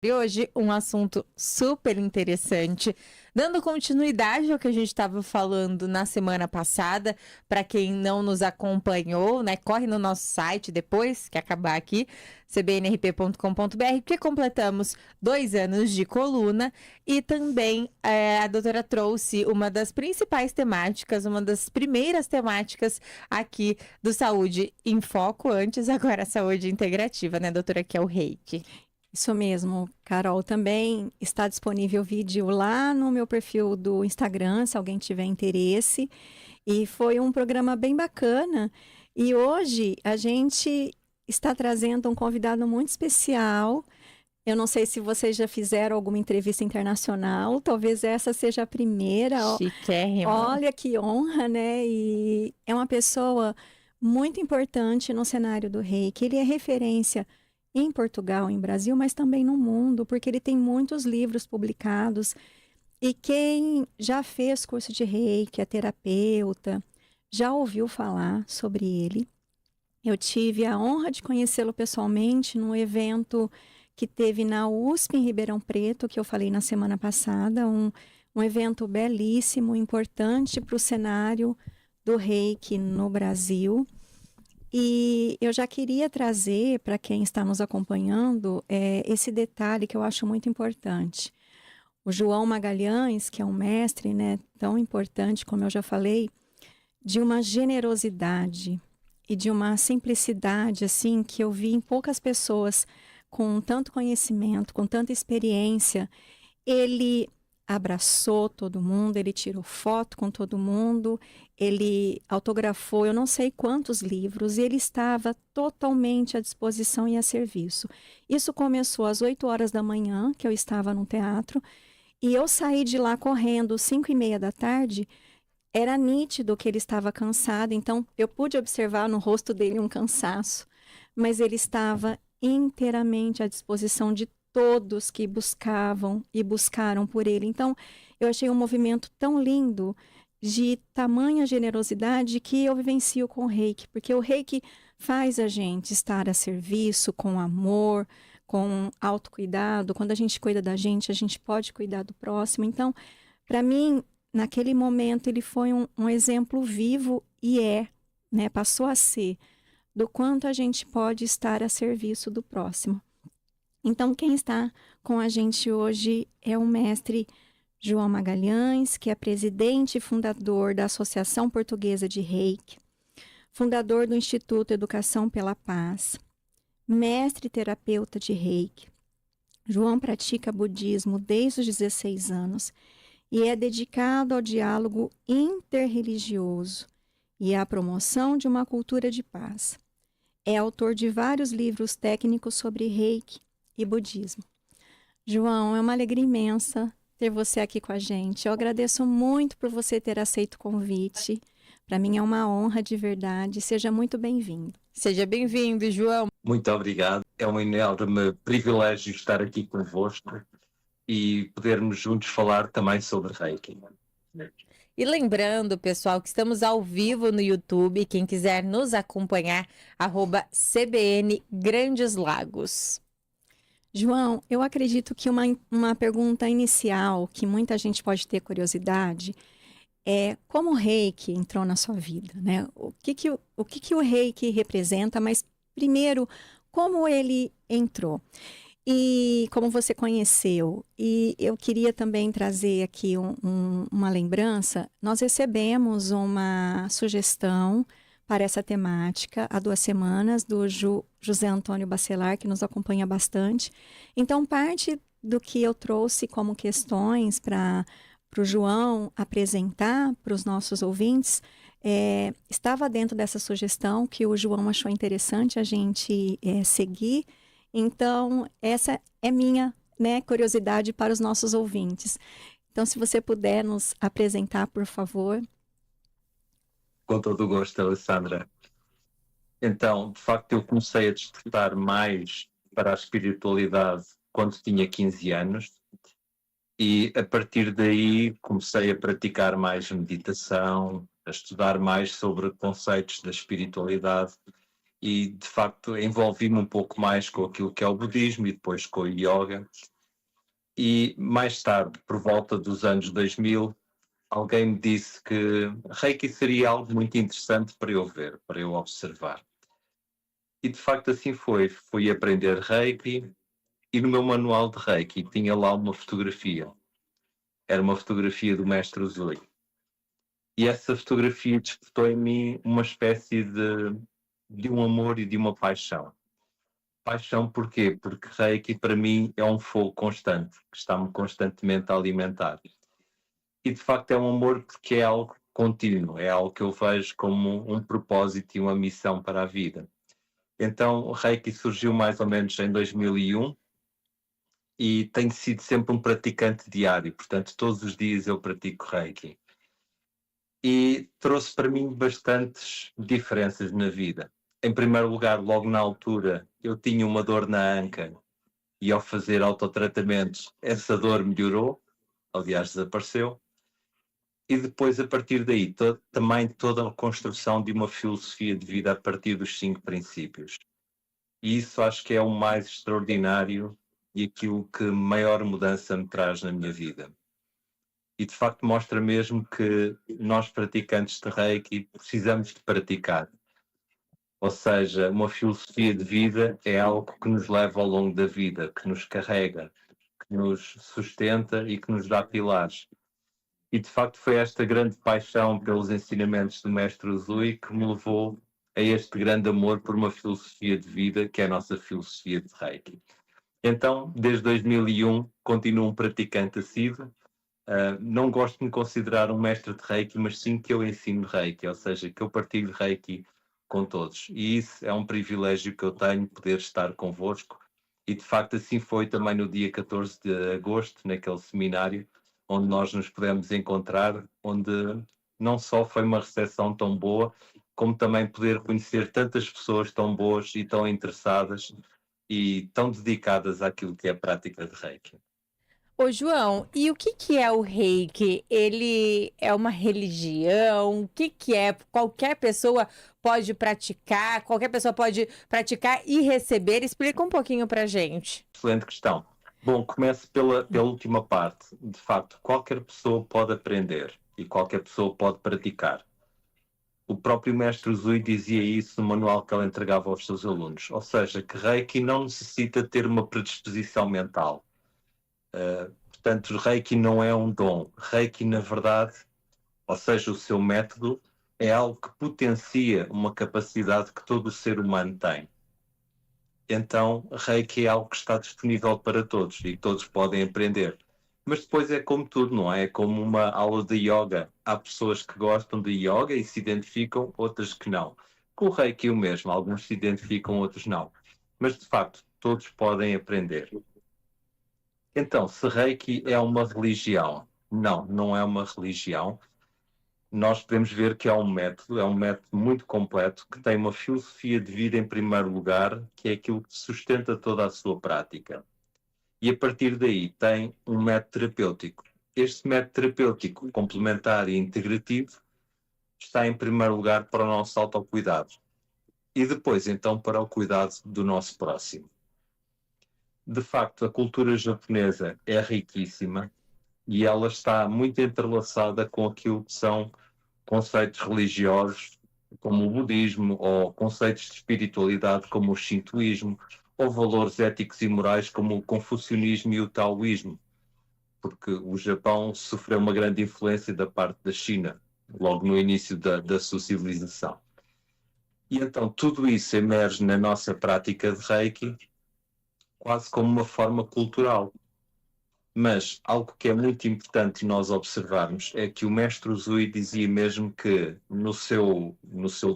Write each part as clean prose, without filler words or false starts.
E hoje um assunto super interessante, dando continuidade ao que a gente estava falando na semana passada. Para quem não nos acompanhou, né, corre no nosso site depois que acabar aqui, cbnrp.com.br, porque completamos 2 anos de coluna e também a doutora trouxe uma das principais temáticas, uma das primeiras temáticas aqui do Saúde em Foco, antes agora a saúde integrativa, né, doutora, que é o Reiki. Isso mesmo, Carol. Também está disponível vídeo lá no meu perfil do Instagram, se alguém tiver interesse. E foi um programa bem bacana. E hoje a gente está trazendo um convidado muito especial. Eu não sei se vocês já fizeram alguma entrevista internacional, talvez essa seja a primeira. Chiquérrimo. Olha que honra, né? E é uma pessoa muito importante no cenário do Reiki. Ele é referência em Portugal, em Brasil, mas também no mundo, porque ele tem muitos livros publicados. E quem já fez curso de Reiki, é terapeuta, já ouviu falar sobre ele. Eu tive a honra de conhecê-lo pessoalmente num evento que teve na USP em Ribeirão Preto, que eu falei na semana passada, um evento belíssimo, importante para o cenário do Reiki no Brasil. E eu já queria trazer para quem está nos acompanhando esse detalhe que eu acho muito importante. O João Magalhães, que é um mestre, né, tão importante, como eu já falei, de uma generosidade e de uma simplicidade assim que eu vi em poucas pessoas com tanto conhecimento, com tanta experiência. Ele abraçou todo mundo, ele tirou foto com todo mundo, ele autografou eu não sei quantos livros e ele estava totalmente à disposição e a serviço. Isso começou às 8 horas da manhã, que eu estava no teatro, e eu saí de lá correndo 5:30 da tarde. Era nítido que ele estava cansado, então eu pude observar no rosto dele um cansaço, mas ele estava inteiramente à disposição de todos que buscavam e buscaram por ele. Então, eu achei um movimento tão lindo, de tamanha generosidade, que eu vivencio com o Reiki, porque o Reiki faz a gente estar a serviço, com amor, com autocuidado. Quando a gente cuida da gente, a gente pode cuidar do próximo. Então, para mim, naquele momento, ele foi um exemplo vivo e né, passou a ser, do quanto a gente pode estar a serviço do próximo. Então, quem está com a gente hoje é o mestre João Magalhães, que é presidente e fundador da Associação Portuguesa de Reiki, fundador do Instituto Educação pela Paz, mestre e terapeuta de Reiki. João pratica budismo desde os 16 anos e é dedicado ao diálogo interreligioso e à promoção de uma cultura de paz. É autor de vários livros técnicos sobre Reiki e budismo. João, é uma alegria imensa ter você aqui com a gente. Eu agradeço muito por você ter aceito o convite. Para mim é uma honra de verdade. Seja muito bem-vindo. Seja bem-vindo, João. Muito obrigado. É um enorme privilégio estar aqui convosco e podermos juntos falar também sobre Reiki. E lembrando, pessoal, que estamos ao vivo no YouTube. Quem quiser nos acompanhar, @CBN Grandes Lagos. João, eu acredito que uma pergunta inicial que muita gente pode ter curiosidade é como o Reiki entrou na sua vida, né? O que o Reiki representa, mas primeiro, como ele entrou e como você conheceu. E eu queria também trazer aqui uma lembrança. Nós recebemos uma sugestão para essa temática há 2 semanas do José Antônio Bacelar, que nos acompanha bastante. Então, parte do que eu trouxe como questões para o João apresentar para os nossos ouvintes estava dentro dessa sugestão que o João achou interessante a gente seguir. Então, essa é minha, né, curiosidade para os nossos ouvintes. Então, se você puder nos apresentar, por favor. Com todo o gosto, Alessandra. Então, de facto, eu comecei a despertar mais para a espiritualidade quando tinha 15 anos e, a partir daí, comecei a praticar mais meditação, a estudar mais sobre conceitos da espiritualidade e de facto envolvi-me um pouco mais com aquilo que é o budismo e depois com o yoga. E mais tarde, por volta dos anos 2000, alguém me disse que Reiki seria algo muito interessante para eu ver, para eu observar. E de facto assim foi. Fui aprender Reiki e no meu manual de Reiki tinha lá uma fotografia. Era uma fotografia do Mestre Usui. E essa fotografia despertou em mim uma espécie de um amor e de uma paixão. Paixão porquê? Porque Reiki para mim é um fogo constante, que está-me constantemente a alimentar. E de facto é um amor porque é algo contínuo, é algo que eu vejo como um propósito e uma missão para a vida. Então o Reiki surgiu mais ou menos em 2001 e tenho sido sempre um praticante diário, portanto todos os dias eu pratico Reiki. E trouxe para mim bastantes diferenças na vida. Em primeiro lugar, logo na altura, eu tinha uma dor na anca e ao fazer autotratamentos, essa dor melhorou, aliás desapareceu. E depois, a partir daí, também toda a construção de uma filosofia de vida a partir dos 5 princípios. E isso acho que é o mais extraordinário e aquilo que maior mudança me traz na minha vida. E de facto mostra mesmo que nós praticantes de Reiki precisamos de praticar. Ou seja, uma filosofia de vida é algo que nos leva ao longo da vida, que nos carrega, que nos sustenta e que nos dá pilares. E de facto foi esta grande paixão pelos ensinamentos do Mestre Usui que me levou a este grande amor por uma filosofia de vida, que é a nossa filosofia de Reiki. Então, desde 2001, continuo um praticante assíduo. Não gosto de me considerar um mestre de Reiki, mas sim que eu ensino Reiki, ou seja, que eu partilho Reiki com todos. E isso é um privilégio que eu tenho, poder estar convosco. E de facto assim foi também no dia 14 de agosto, naquele seminário, onde nós nos pudemos encontrar, onde não só foi uma recepção tão boa, como também poder conhecer tantas pessoas tão boas e tão interessadas e tão dedicadas àquilo que é a prática de Reiki. Ô, João, e o que que é o Reiki? Ele é uma religião? O que que é? Qualquer pessoa pode praticar? Qualquer pessoa pode praticar e receber? Explica um pouquinho pra gente. Excelente questão. Bom, começo pela última parte. De facto, qualquer pessoa pode aprender e qualquer pessoa pode praticar. O próprio Mestre Usui dizia isso no manual que ele entregava aos seus alunos. Ou seja, que Reiki não necessita ter uma predisposição mental. Portanto, Reiki não é um dom. Reiki, na verdade, ou seja, o seu método, é algo que potencia uma capacidade que todo o ser humano tem. Então, Reiki é algo que está disponível para todos e todos podem aprender. Mas depois é como tudo, não é? É como uma aula de yoga. Há pessoas que gostam de yoga e se identificam, outras que não. Com o Reiki é o mesmo, alguns se identificam, outros não. Mas, de facto, todos podem aprender. Então, se Reiki é uma religião? Não, não é uma religião. Nós podemos ver que é um método muito completo, que tem uma filosofia de vida em primeiro lugar, que é aquilo que sustenta toda a sua prática. E a partir daí tem um método terapêutico. Este método terapêutico complementar e integrativo está em primeiro lugar para o nosso autocuidado. E depois, então, para o cuidado do nosso próximo. De facto, a cultura japonesa é riquíssima e ela está muito entrelaçada com aquilo que são conceitos religiosos, como o budismo, ou conceitos de espiritualidade, como o shintoísmo, ou valores éticos e morais, como o confucionismo e o taoísmo, porque o Japão sofreu uma grande influência da parte da China, logo no início da sua civilização. E então tudo isso emerge na nossa prática de Reiki, quase como uma forma cultural. Mas algo que é muito importante nós observarmos é que o Mestre Usui dizia mesmo que no seu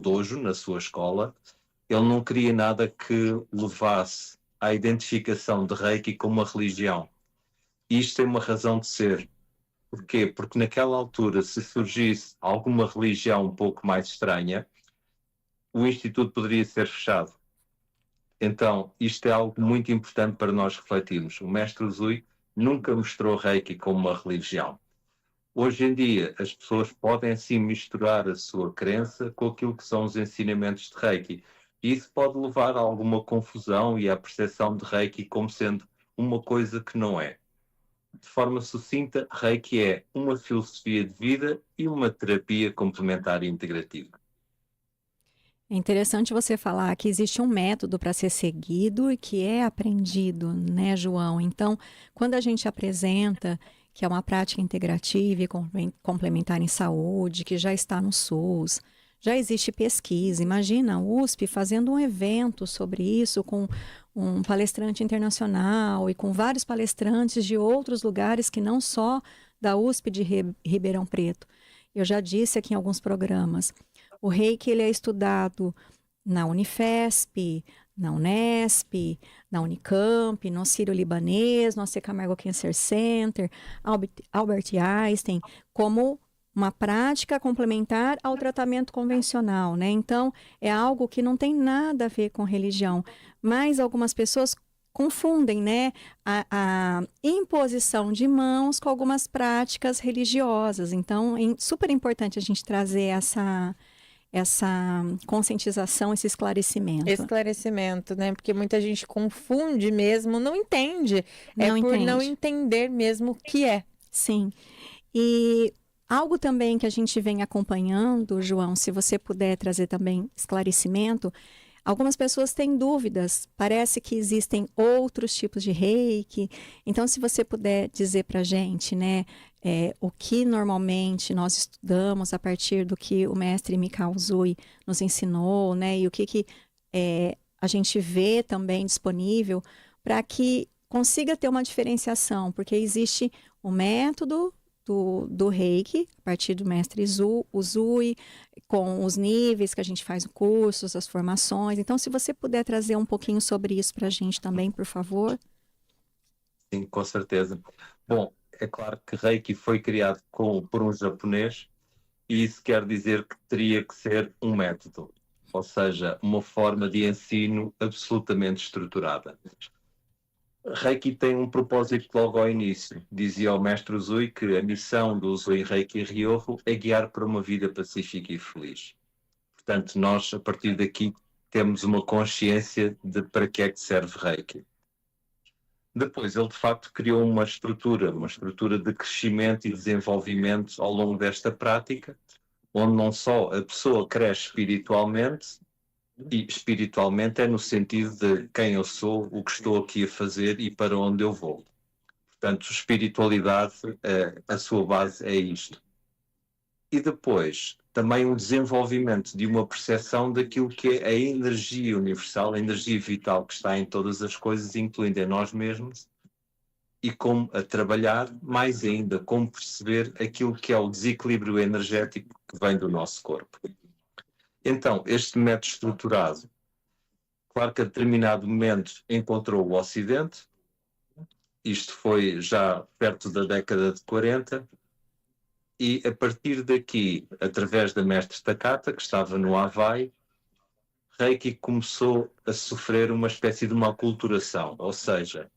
dojo, na sua escola, ele não queria nada que levasse à identificação de Reiki como uma religião. E isto tem uma razão de ser. Porquê? Porque naquela altura, se surgisse alguma religião um pouco mais estranha, o Instituto poderia ser fechado. Então, isto é algo muito importante para nós refletirmos. O Mestre Usui nunca mostrou Reiki como uma religião. Hoje em dia, as pessoas podem assim misturar a sua crença com aquilo que são os ensinamentos de Reiki. E isso pode levar a alguma confusão e à percepção de Reiki como sendo uma coisa que não é. De forma sucinta, Reiki é uma filosofia de vida e uma terapia complementar e integrativa. É interessante você falar que existe um método para ser seguido e que é aprendido, né, João? Então, quando a gente apresenta que é uma prática integrativa e complementar em saúde, que já está no SUS, já existe pesquisa. Imagina a USP fazendo um evento sobre isso com um palestrante internacional e com vários palestrantes de outros lugares que não só da USP de Ribeirão Preto. Eu já disse aqui em alguns programas. O Reiki ele é estudado na Unifesp, na Unesp, na Unicamp, no Sírio-Libanês, no AC Camargo Cancer Center, Albert Einstein, como uma prática complementar ao tratamento convencional, né? Então, é algo que não tem nada a ver com religião, mas algumas pessoas confundem, né, a imposição de mãos com algumas práticas religiosas. Então, é super importante a gente trazer essa conscientização, esse esclarecimento. Esclarecimento, né? Porque muita gente confunde mesmo, não entende. Não é por não entende. entender mesmo o que é. Sim. E algo também que a gente vem acompanhando, João, se você puder trazer também esclarecimento, algumas pessoas têm dúvidas, parece que existem outros tipos de reiki. Então, se você puder dizer para a gente, né, o que normalmente nós estudamos a partir do que o mestre Mikao Usui nos ensinou, né, e o que a gente vê também disponível para que consiga ter uma diferenciação, porque existe o método do Reiki, a partir do mestre Usui, com os níveis que a gente faz o curso, as formações. Então, se você puder trazer um pouquinho sobre isso para a gente também, por favor. Sim, com certeza. Bom, é claro que Reiki foi criado por um japonês e isso quer dizer que teria que ser um método, ou seja, uma forma de ensino absolutamente estruturada. Reiki tem um propósito logo ao início. Dizia o mestre Usui que a missão do Usui Reiki Ryoho é guiar para uma vida pacífica e feliz. Portanto, nós, a partir daqui, temos uma consciência de para que é que serve Reiki. Depois, ele de facto criou uma estrutura de crescimento e desenvolvimento ao longo desta prática, onde não só a pessoa cresce espiritualmente, e espiritualmente é no sentido de quem eu sou, o que estou aqui a fazer e para onde eu vou. Portanto, espiritualidade, a sua base é isto. E depois, também um desenvolvimento de uma percepção daquilo que é a energia universal, a energia vital que está em todas as coisas, incluindo em nós mesmos, e como a trabalhar, mais ainda, como perceber aquilo que é o desequilíbrio energético que vem do nosso corpo. Então, este método estruturado, claro que a determinado momento encontrou o Ocidente, isto foi já perto da década de 40, e a partir daqui, através da mestre Takata, que estava no Havaí, Reiki começou a sofrer uma espécie de uma aculturação, ou seja,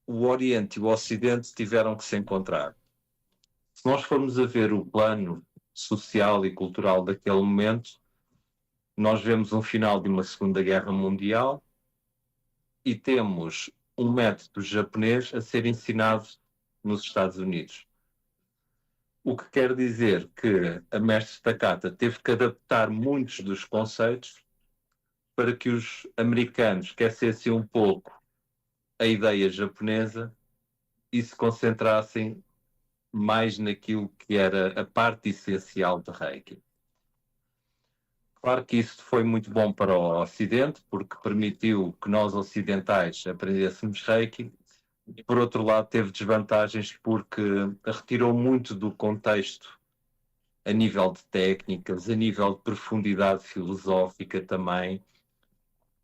o Oriente e o Ocidente tiveram que se encontrar. Se nós formos a ver o plano social e cultural daquele momento, nós vemos um final de uma Segunda Guerra Mundial e temos um método japonês a ser ensinado nos Estados Unidos. O que quer dizer que a mestre Takata teve que adaptar muitos dos conceitos para que os americanos esquecessem um pouco a ideia japonesa e se concentrassem mais naquilo que era a parte essencial de Reiki. Claro que isso foi muito bom para o Ocidente, porque permitiu que nós ocidentais aprendêssemos Reiki. E, por outro lado, teve desvantagens porque retirou muito do contexto a nível de técnicas, a nível de profundidade filosófica também,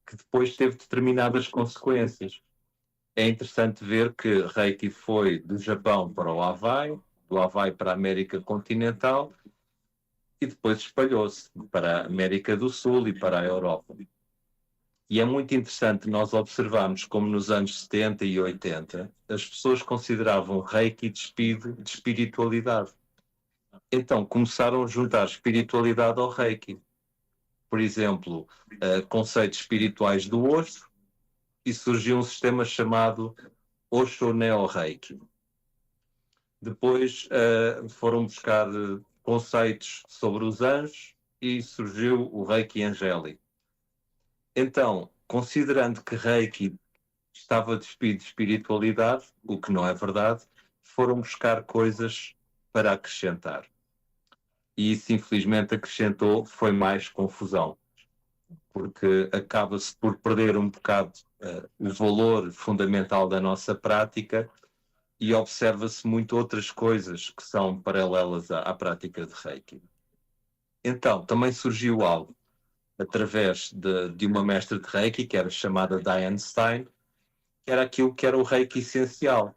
que depois teve determinadas consequências. É interessante ver que Reiki foi do Japão para o Havaí, do Havaí para a América continental, e depois espalhou-se para a América do Sul e para a Europa. E é muito interessante nós observarmos como nos anos 70 e 80 as pessoas consideravam Reiki despido de espiritualidade. Então começaram a juntar espiritualidade ao Reiki. por exemplo, conceitos espirituais do Osho, e surgiu um sistema chamado Osho Neo Reiki. Depois foram buscar conceitos sobre os anjos e surgiu o Reiki Angélico. Então, considerando que Reiki estava despido de espiritualidade, o que não é verdade, foram buscar coisas para acrescentar. E isso, infelizmente, acrescentou, foi mais confusão, porque acaba-se por perder um bocado o valor fundamental da nossa prática e observa-se muito outras coisas que são paralelas à prática de Reiki. Então, também surgiu algo através de uma mestra de Reiki, que era chamada Diane Stein, que era aquilo que era o Reiki essencial.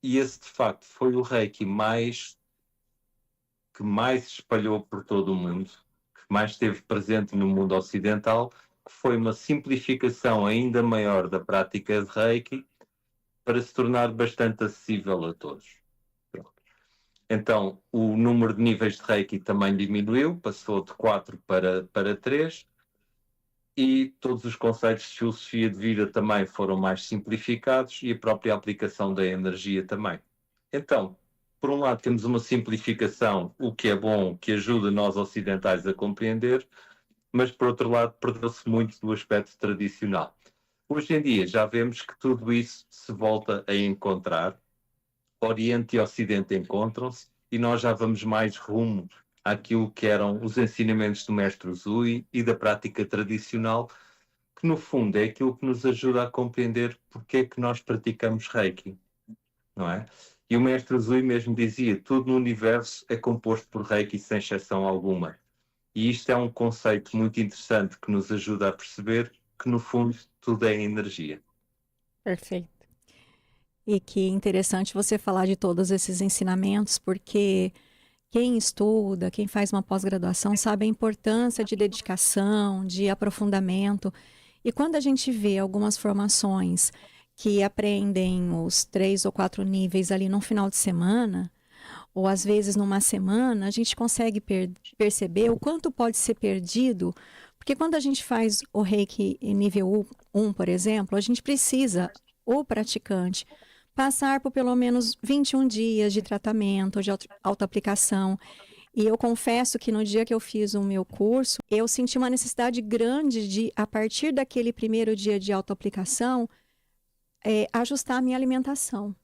E esse, de facto, foi o Reiki que mais se espalhou por todo o mundo, que mais esteve presente no mundo ocidental, que foi uma simplificação ainda maior da prática de Reiki para se tornar bastante acessível a todos. Pronto. Então, o número de níveis de Reiki também diminuiu, passou de 4 para 3, e todos os conceitos de filosofia de vida também foram mais simplificados e a própria aplicação da energia também. Então, por um lado temos uma simplificação, o que é bom, que ajuda nós ocidentais a compreender, mas por outro lado perdeu-se muito do aspecto tradicional. Hoje em dia já vemos que tudo isso se volta a encontrar, Oriente e Ocidente encontram-se e nós já vamos mais rumo àquilo que eram os ensinamentos do Mestre Usui e da prática tradicional, que no fundo é aquilo que nos ajuda a compreender porque é que nós praticamos Reiki, não é? E o Mestre Usui mesmo dizia, tudo no universo é composto por Reiki sem exceção alguma. E isto é um conceito muito interessante que nos ajuda a perceber que no fundo tudo é energia. Perfeito. E que interessante você falar de todos esses ensinamentos, porque quem estuda, quem faz uma pós-graduação, sabe a importância de dedicação, de aprofundamento. E quando a gente vê algumas formações que aprendem os 3 ou 4 níveis ali num final de semana, ou às vezes numa semana, a gente consegue perceber o quanto pode ser perdido, porque quando a gente faz o Reiki nível 1, por exemplo, a gente precisa, o praticante, passar por pelo menos 21 dias de tratamento, de autoaplicação. E eu confesso que no dia que eu fiz o meu curso, eu senti uma necessidade grande de, a partir daquele primeiro dia de autoaplicação, ajustar a minha alimentação.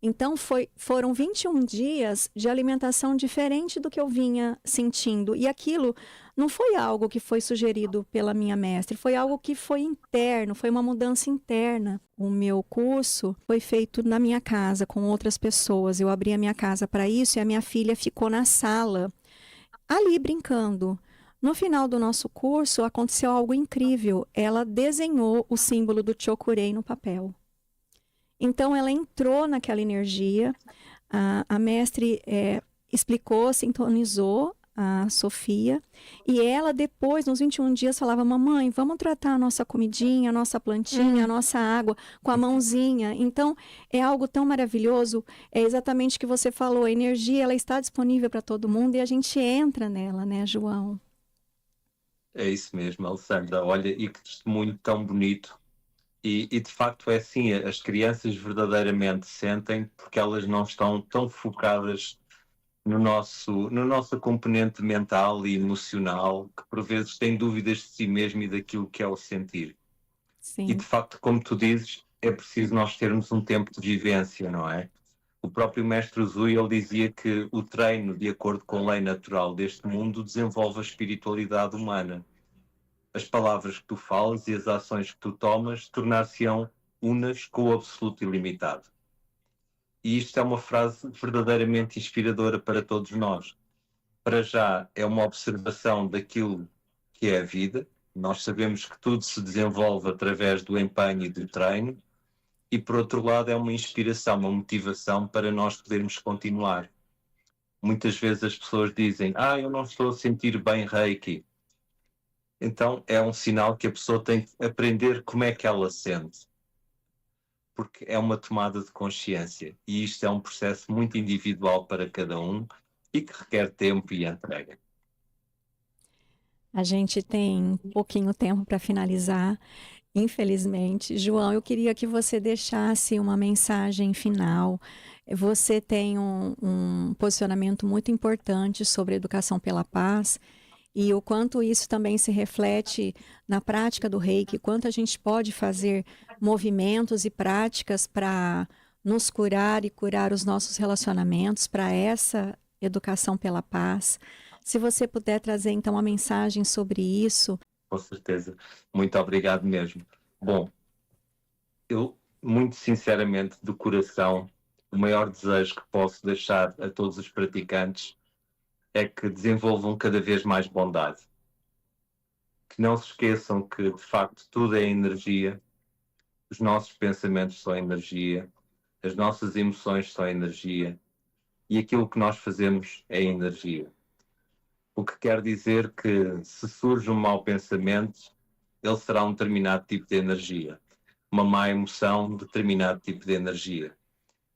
Então, foram 21 dias de alimentação diferente do que eu vinha sentindo. E aquilo não foi algo que foi sugerido pela minha mestre, foi algo que foi interno, foi uma mudança interna. O meu curso foi feito na minha casa, com outras pessoas. Eu abri a minha casa para isso e a minha filha ficou na sala, ali brincando. No final do nosso curso, aconteceu algo incrível. Ela desenhou o símbolo do Chokurei no papel. Então, ela entrou naquela energia, a mestre explicou, sintonizou a Sofia, e ela depois, nos 21 dias, falava, mamãe, vamos tratar a nossa comidinha, a nossa plantinha, a nossa água com a mãozinha. Então, é algo tão maravilhoso, é exatamente o que você falou, a energia ela está disponível para todo mundo e a gente entra nela, né, João? É isso mesmo, Alessandra. Olha, e que testemunho tão bonito. E de facto é assim, as crianças verdadeiramente sentem porque elas não estão tão focadas no nosso componente mental e emocional, que por vezes têm dúvidas de si mesmo e daquilo que é o sentir. Sim. E de facto, como tu dizes, é preciso nós termos um tempo de vivência, não é? O próprio Mestre Usui, ele dizia que o treino, de acordo com a lei natural deste mundo, desenvolve a espiritualidade humana. As palavras que tu falas e as ações que tu tomas tornar-se-ão unas com o absoluto ilimitado. E isto é uma frase verdadeiramente inspiradora para todos nós. Para já, é uma observação daquilo que é a vida. Nós sabemos que tudo se desenvolve através do empenho e do treino. E, por outro lado, é uma inspiração, uma motivação para nós podermos continuar. Muitas vezes as pessoas dizem, eu não estou a sentir bem Reiki. Então é um sinal que a pessoa tem que aprender como é que ela sente. Porque é uma tomada de consciência. E isto é um processo muito individual para cada um e que requer tempo e entrega. A gente tem pouquinho tempo para finalizar, infelizmente. João, eu queria que você deixasse uma mensagem final. Você tem um posicionamento muito importante sobre a educação pela paz e o quanto isso também se reflete na prática do Reiki, quanto a gente pode fazer movimentos e práticas para nos curar e curar os nossos relacionamentos, para essa educação pela paz. Se você puder trazer então uma mensagem sobre isso. Com certeza. Muito obrigado mesmo. Bom, eu, muito sinceramente, do coração, o maior desejo que posso deixar a todos os praticantes é que desenvolvam cada vez mais bondade. Que não se esqueçam que, de facto, tudo é energia, os nossos pensamentos são energia, as nossas emoções são energia e aquilo que nós fazemos é energia. O que quer dizer que, se surge um mau pensamento, ele será um determinado tipo de energia. Uma má emoção, um determinado tipo de energia.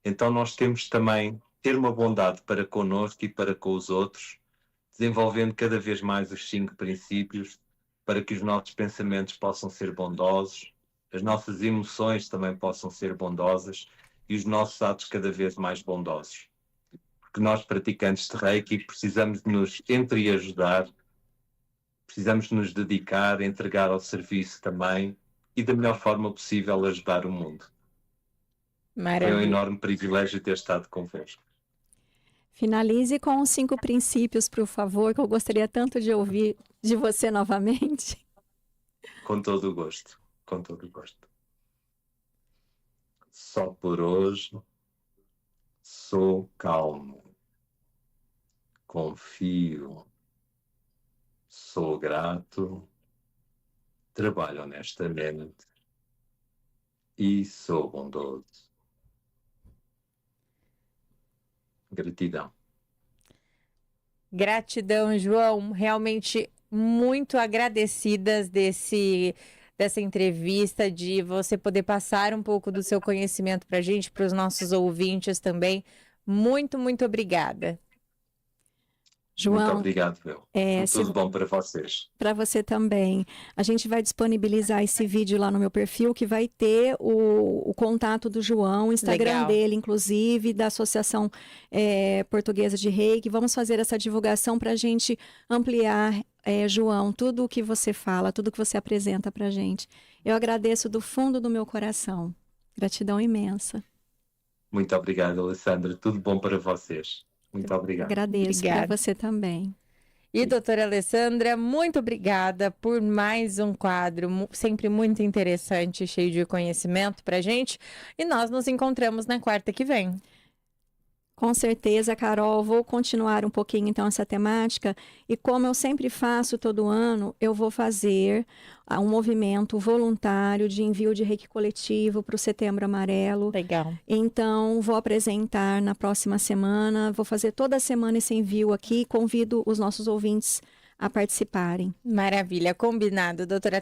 Então nós temos também ter uma bondade para connosco e para com os outros, desenvolvendo cada vez mais os 5 princípios para que os nossos pensamentos possam ser bondosos, as nossas emoções também possam ser bondosas e os nossos atos cada vez mais bondosos. Porque nós, praticantes de Reiki, precisamos de nos entreajudar, precisamos de nos dedicar, entregar ao serviço também e da melhor forma possível ajudar o mundo. Foi um Maravilha. enorme privilégio ter estado convosco. Finalize com os 5 princípios, por favor, que eu gostaria tanto de ouvir de você novamente. Com todo o gosto, com todo o gosto. Só por hoje sou calmo, confio, sou grato, trabalho honestamente e sou bondoso. Gratidão. Gratidão, João. Realmente muito agradecidas dessa entrevista, de você poder passar um pouco do seu conhecimento para a gente, para os nossos ouvintes também. Muito, muito obrigada. João, muito obrigado, meu. Tudo bom para vocês. Para você também. A gente vai disponibilizar esse vídeo lá no meu perfil, que vai ter o contato do João, o Instagram Legal. dele, inclusive, da Associação Portuguesa de Reiki. Vamos fazer essa divulgação para a gente ampliar, João, tudo o que você fala, tudo que você apresenta para a gente. Eu agradeço do fundo do meu coração. Gratidão imensa. Muito obrigado, Alessandra. Tudo bom para vocês. Muito obrigado. Agradeço para você também. E, doutora Alessandra, muito obrigada por mais um quadro, sempre muito interessante, cheio de conhecimento para a gente. E nós nos encontramos na quarta que vem. Com certeza, Carol. Vou continuar um pouquinho, então, essa temática. E como eu sempre faço todo ano, eu vou fazer um movimento voluntário de envio de Reiki coletivo para o Setembro Amarelo. Legal. Então, vou apresentar na próxima semana. Vou fazer toda semana esse envio aqui. Convido os nossos ouvintes a participarem. Maravilha. Combinado, doutora.